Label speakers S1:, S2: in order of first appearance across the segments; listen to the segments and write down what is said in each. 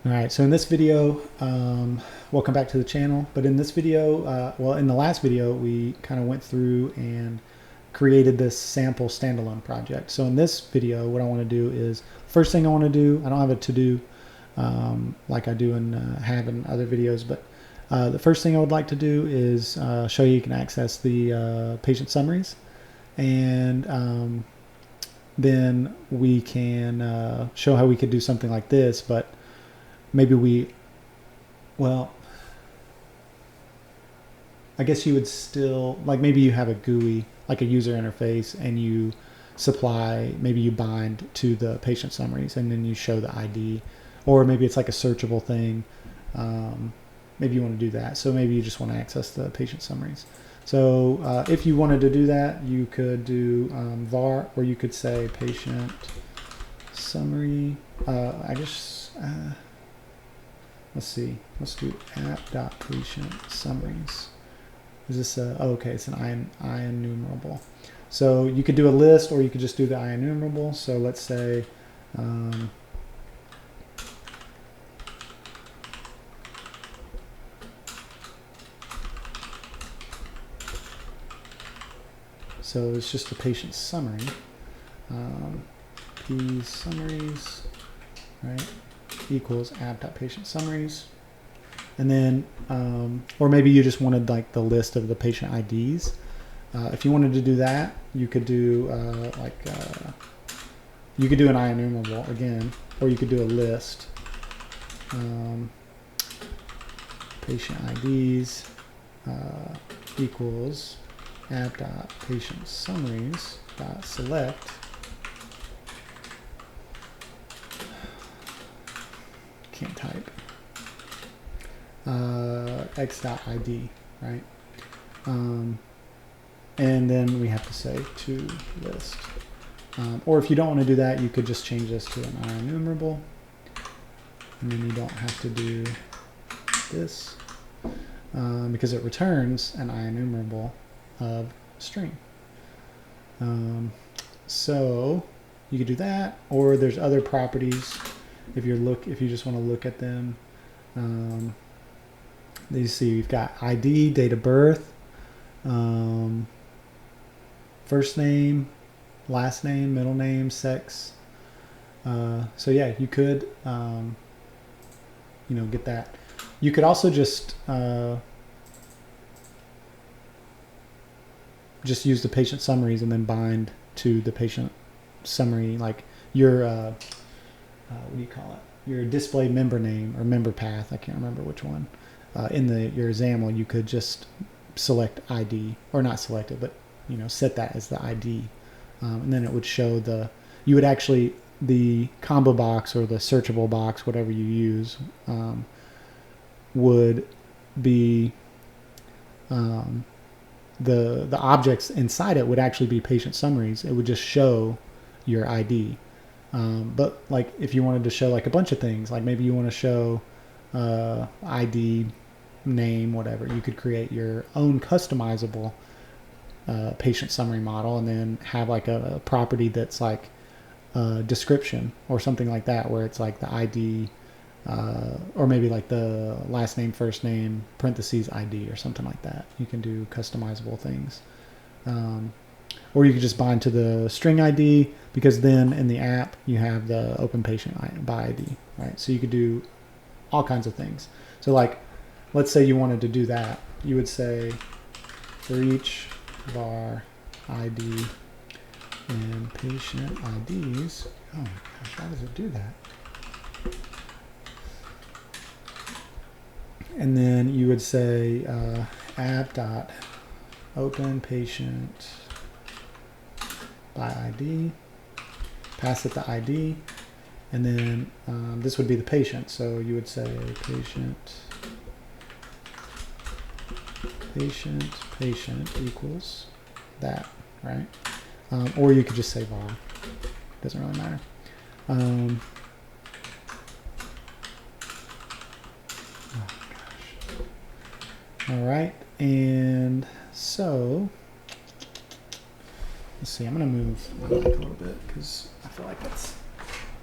S1: Alright, so in this video, welcome back to the channel, but in this video, well in the last video we kind of went through and created this sample standalone project. So in this video what I want to do is, first thing I want to do, I don't have a to-do like I do and have in other videos, but the first thing I would like to do is show you can access the patient summaries, and then we can show how we could do something like this, but maybe well, I guess you would still, like maybe you have a GUI, like a user interface, and you supply, maybe you bind to the patient summaries and then you show the ID, or maybe it's like a searchable thing. Maybe you want to do that. So maybe you just want to access the patient summaries. So if you wanted to do that, you could do var, or you could say patient summary. Let's see. Let's do app.patient summaries. Is this oh, okay, it's an IEnumerable. So you could do a list, or you could just do the IEnumerable. So let's say so it's just a patient summary. P summaries, right, equals app.patient summaries. And then, or maybe you just wanted like the list of the patient IDs. If you wanted to do that, you could do you could do an IEnumerable again, or you could do a list. Patient IDs equals app.patient summaries select can't type x.id, right? And then we have to say to list. Or if you don't want to do that, you could just change this to an IEnumerable, and then you don't have to do this because it returns an IEnumerable of string. So you could do that, or there's other properties if you just want to look at them. You see we've got ID, date of birth, first name, last name, middle name, sex. So yeah, you could get that. You could also just use the patient summaries and then bind to the patient summary, like your what do you call it? Your display member name or member path. I can't remember which one. In your XAML, you could just select ID, or not select it, but set that as the ID, and then it would show you would actually, the combo box or the searchable box, whatever you use, would be the objects inside it would actually be patient summaries. It would just show your ID. But like if you wanted to show like a bunch of things, like maybe you want to show ID, name, whatever, you could create your own customizable patient summary model, and then have like a property that's like description or something like that, where it's like the ID, or maybe like the last name, first name, parentheses ID, or something like that. You can do customizable things. Or you could just bind to the string ID, because then in the app you have the open patient by ID, right? So you could do all kinds of things. So like, let's say you wanted to do that. You would say for each var ID and patient IDs. Oh my gosh, how does it do that? And then you would say app.open patient by ID, pass it the ID, and then this would be the patient. So you would say patient equals that, right? Or you could just say var. Doesn't really matter. Oh gosh. All right, and so let's see. I'm gonna move my mic a little bit because I feel like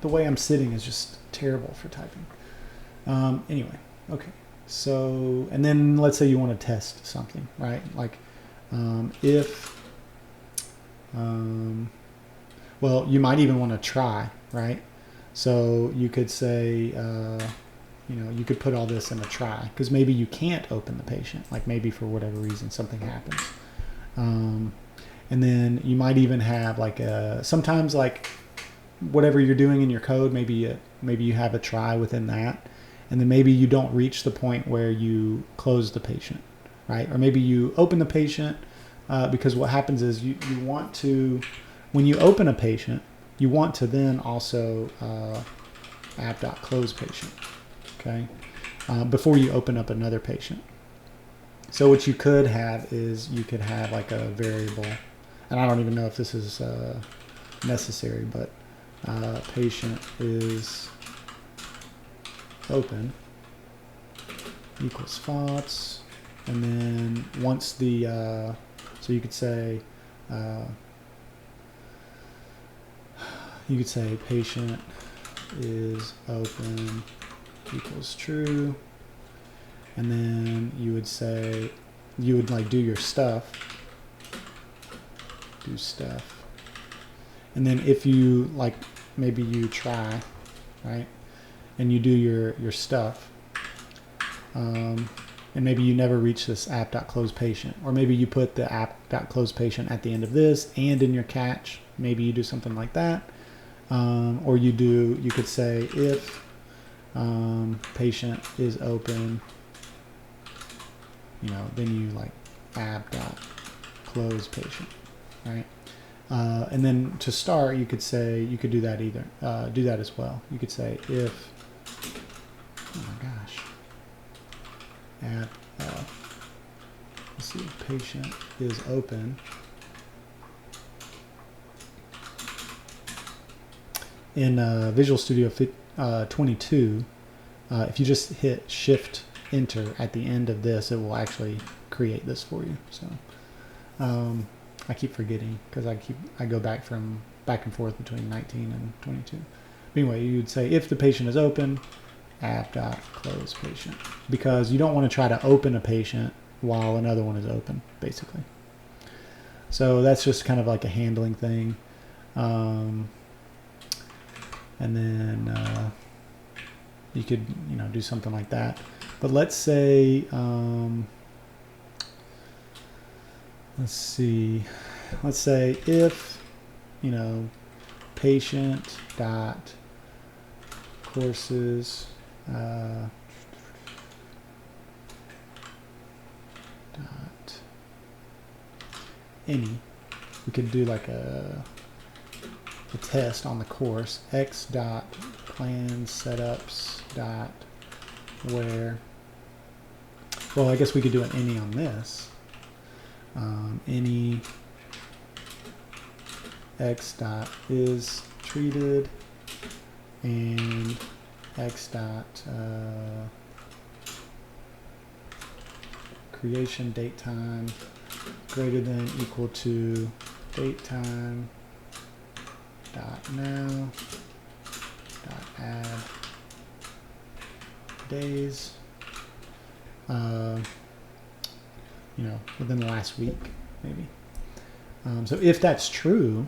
S1: the way I'm sitting is just terrible for typing. Anyway, okay. So, and then let's say you want to test something, right? Like if, well, you might even want to try, right? So you could say, you could put all this in a try, because maybe you can't open the patient, like maybe for whatever reason something happens. And then you might even have like sometimes like whatever you're doing in your code, maybe you have a try within that, and then maybe you don't reach the point where you close the patient, right? Or maybe you open the patient because what happens is you want to, when you open a patient, you want to then also app.close patient, okay, before you open up another patient. So what you could have is you could have like a variable, and I don't even know if this is necessary, but patient is open equals false, and then once the so you could say patient is open equals true, and then you would like do your stuff, and then if you like, maybe you try, right, and you do your stuff, and maybe you never reach this app.close patient, or maybe you put the app.close patient at the end of this and in your catch, maybe you do something like that, or you could say if patient is open, then you like app.close patient, right? And then to start, you could do that do that as well. You could say if, oh my gosh, app, let's see, patient is open. In Visual Studio 22, if you just hit Shift Enter at the end of this, it will actually create this for you. So I keep forgetting because I go back and forth between 19 and 22. But anyway, you'd say if the patient is open, app.close patient, because you don't want to try to open a patient while another one is open, basically. So that's just kind of like a handling thing. And then you could do something like that. But let's say let's say if patient dot courses dot any, we could do like a test on the course, x dot plan setups dot where, well, I guess we could do an any on this, any x dot is treated, and x dot creation date time greater than equal to date time dot now dot add days, within the last week, maybe. So if that's true,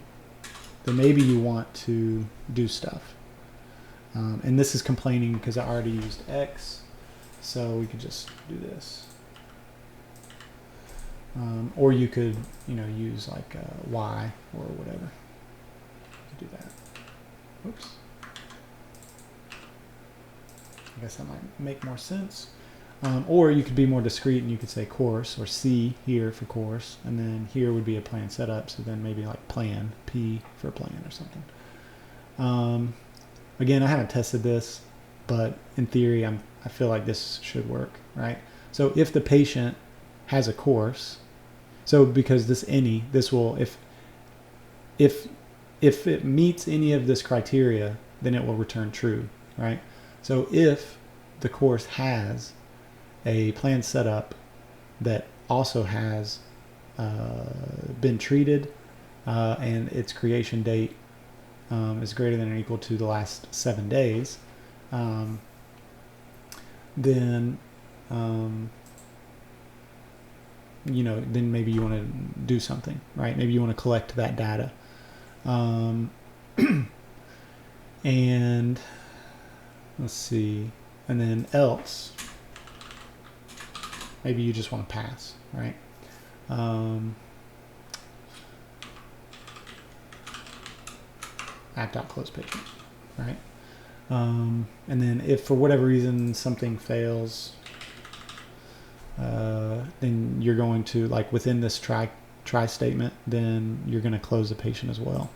S1: then maybe you want to do stuff. And this is complaining because I already used X, so we could just do this. Or you could, use like Y or whatever. Do that. Oops. I guess that might make more sense. Or you could be more discreet and you could say course, or C here for course, and then here would be a plan setup, so then maybe like plan, P for plan or something. Again, I haven't tested this, but in theory I feel like this should work, right? So if the patient has a course, so because this will, if it meets any of this criteria, then it will return true, right? So if the course has a plan setup that also has been treated and its creation date is greater than or equal to the last 7 days, then then maybe you want to do something, right? Maybe you want to collect that data. And let's see, and then else, maybe you just want to pass, right? App.close patient, right? And then if for whatever reason something fails, then you're going to, like within this try statement, then you're going to close the patient as well.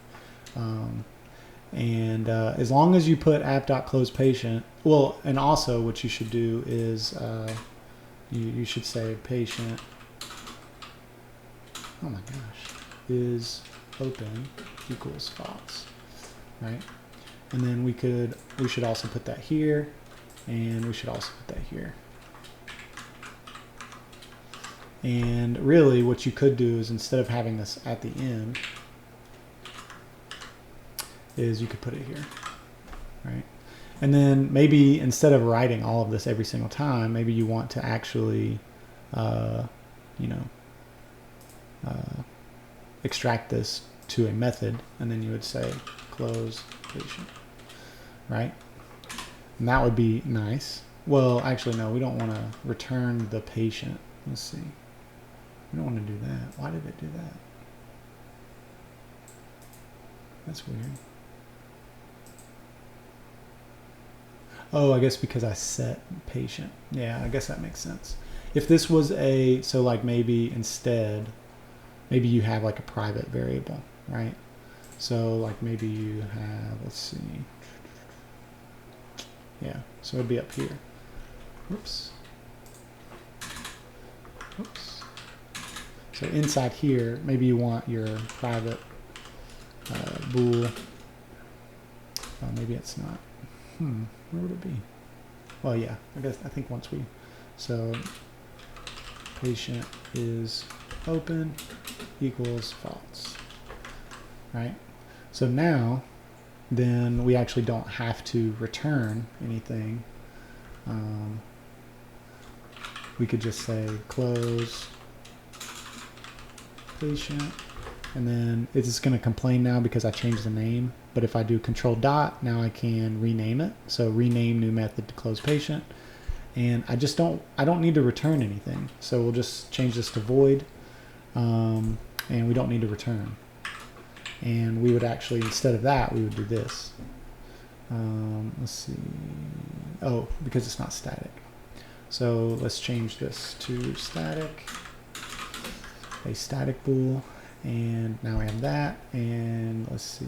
S1: And as long as you put app.close patient, well, and also what you should do is you should say patient, oh my gosh, is open equals false, right? And then we should also put that here, and we should also put that here. And really what you could do is, instead of having this at the end, is you could put it here, right? And then maybe instead of writing all of this every single time, maybe you want to actually, extract this to a method, and then you would say close patient, right? And that would be nice. Well, actually, no, we don't want to return the patient. Let's see. We don't want to do that. Why did it do that? That's weird. Oh, I guess because I set patient. Yeah, I guess that makes sense. If this was so like maybe instead, maybe you have like a private variable, right? So like maybe you have, let's see. Yeah, so it'd be up here. Oops. Oops. So inside here, maybe you want your private bool. Oh, maybe it's not. Where would it be? Well, yeah, I think once so patient is open equals false, right? So now, then we actually don't have to return anything. We could just say close patient, and then it's just going to complain now because I changed the name. But if I do control dot, now I can rename it. So rename new method to close patient. And I don't need to return anything. So we'll just change this to void. And we don't need to return. And we would actually, instead of that, we would do this. Let's see. Oh, because it's not static. So let's change this to static. A static bool. And now we have that. And let's see.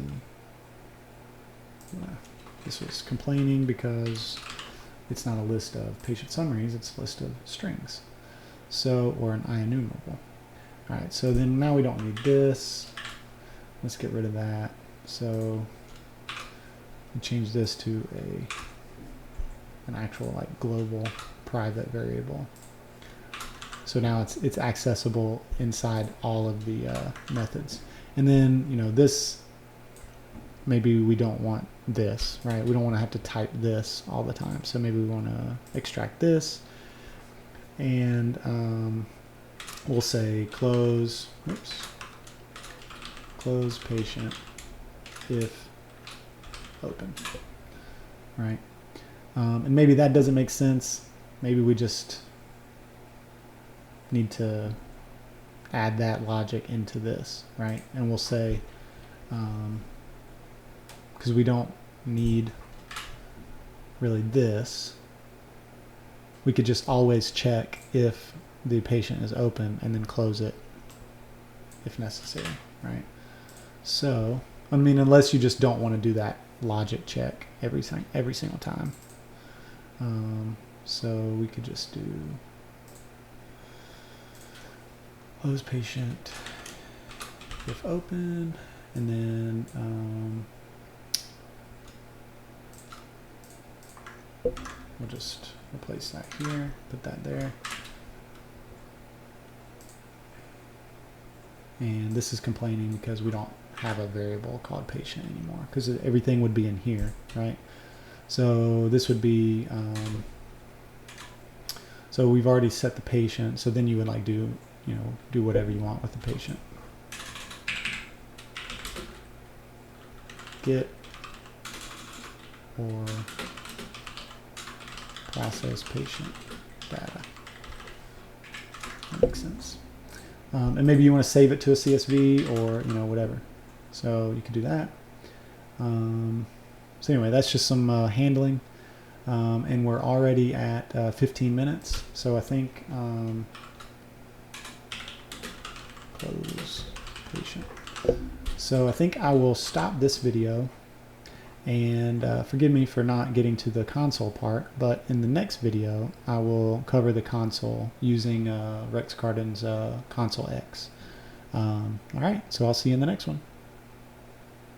S1: This was complaining because it's not a list of patient summaries, it's a list of strings. So, or an IEnumerable. Alright, so then now we don't need this. Let's get rid of that. So we change this to an actual like global private variable. So now it's accessible inside all of the methods. And then, this, maybe we don't want this, right? We don't want to have to type this all the time. So maybe we want to extract this, and we'll say close patient if open, right? And maybe that doesn't make sense. Maybe we just need to add that logic into this, right? And we'll say, because we don't need really this, we could just always check if the patient is open and then close it if necessary, right? So, I mean, unless you just don't want to do that logic check every single time. So we could just do close patient if open, and then we'll just replace that here, put that there. And this is complaining because we don't have a variable called patient anymore, because everything would be in here, right? So this would be So we've already set the patient. So then you would like do whatever you want with the patient. Get or process patient data. That makes sense. And maybe you want to save it to a CSV or whatever. So you could do that. So anyway, that's just some handling. And we're already at 15 minutes. So I think close patient. So I think I will stop this video, and forgive me for not getting to the console part, but in the next video I will cover the console using Rex Cardin's Console X. Alright, so I'll see you in the next one.